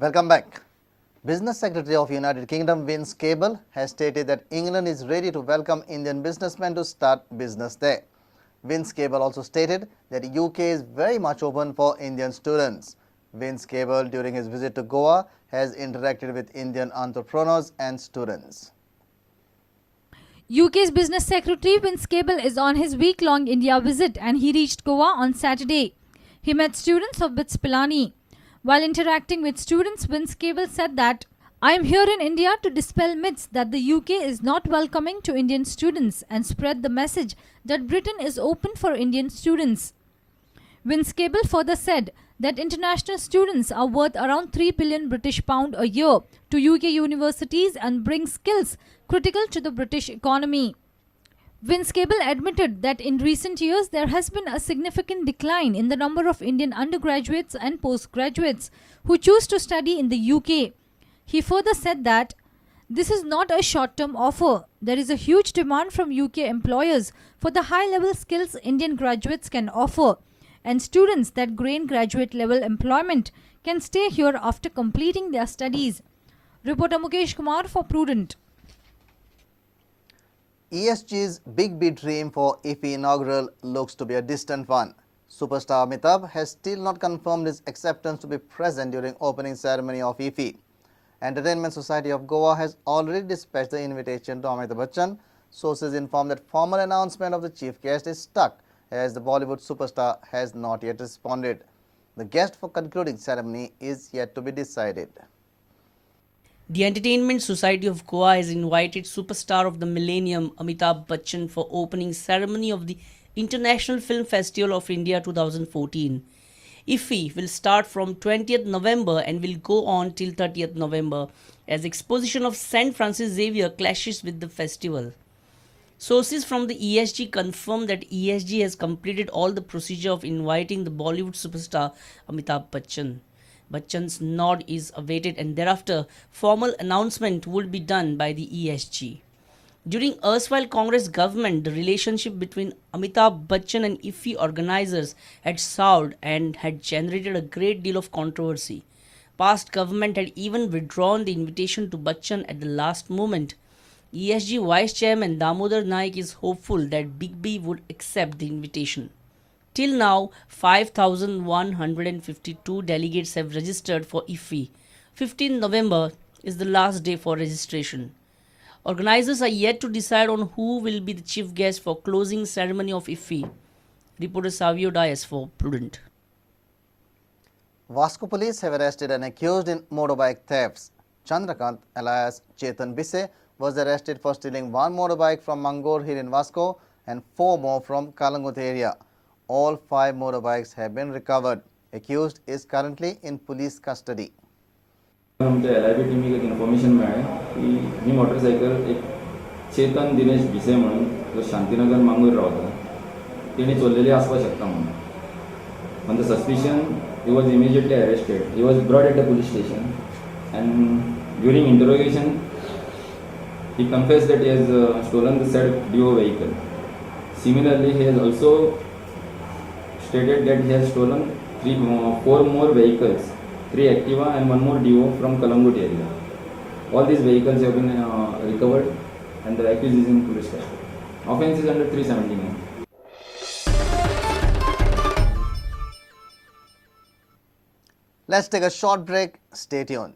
Welcome back. Business Secretary of United Kingdom Vince Cable has stated that England is ready to welcome Indian businessmen to start business there. Vince Cable also stated that the UK is very much open for Indian students. Vince Cable, during his visit to Goa, has interacted with Indian entrepreneurs and students. UK's Business Secretary Vince Cable is on his week-long India visit and he reached Goa on Saturday. He met students of BITS Pilani. While interacting with students, Vince Cable said that, "I am here in India to dispel myths that the UK is not welcoming to Indian students and spread the message that Britain is open for Indian students." Vince Cable further said that international students are worth around 3 billion British pound a year to UK universities and bring skills critical to the British economy. Vince Cable admitted that in recent years there has been a significant decline in the number of Indian undergraduates and postgraduates who choose to study in the UK. He further said that this is not a short-term offer. There is a huge demand from UK employers for the high-level skills Indian graduates can offer, and students that gain graduate-level employment can stay here after completing their studies. Reporter Mukesh Kumar for Prudent. ESG's big bid dream for IFFI inaugural looks to be a distant one. Superstar Amitabh has still not confirmed his acceptance to be present during opening ceremony of IFFI. Entertainment Society of Goa has already dispatched the invitation to Amitabh Bachchan. Sources inform that formal announcement of the chief guest is stuck as the Bollywood superstar has not yet responded. The guest for concluding ceremony is yet to be decided. The Entertainment Society of Goa has invited superstar of the millennium Amitabh Bachchan for opening ceremony of the International Film Festival of India 2014. IFFI will start from 20th November and will go on till 30th November as exposition of St. Francis Xavier clashes with the festival. Sources from the ESG confirm that ESG has completed all the procedure of inviting the Bollywood superstar Amitabh Bachchan. Bachchan's nod is awaited and thereafter formal announcement would be done by the ESG. During erstwhile Congress government, the relationship between Amitabh Bachchan and IFFI organizers had soured and had generated a great deal of controversy. Past government had even withdrawn the invitation to Bachchan at the last moment. ESG Vice Chairman Damodar Naik is hopeful that Big B would accept the invitation. Till now, 5,152 delegates have registered for IFFI. 15 November is the last day for registration. Organizers are yet to decide on who will be the chief guest for closing ceremony of IFFI. Reporter Savio Dias for Prudent. Vasco police have arrested an accused in motorbike thefts. Chandrakant alias Chetan Bisse was arrested for stealing one motorbike from Mangor Hill in Vasco and 4 more from Kalangut area. All 5 motorbikes have been recovered. Accused is currently in police custody. आमच्या LIB टीमीक एक information मेळ्ळें की ही motorcycle एक चेतन दिनेश भिसे म्हणून जो शांतीनगर मांगूर रावता तेणी चोरलेली आसपाक शकता म्हणून. On the suspicion, he was immediately arrested. He was brought at the police station and during interrogation he confessed that he has stolen the said Dio vehicle. Similarly, he has also stated that he has stolen 4 more vehicles, 3 Activa and 1 more Dio from Kalangut area. All these vehicles have been recovered and the accused is in police custody. Offence is under 379. Let's take a short break. Stay tuned.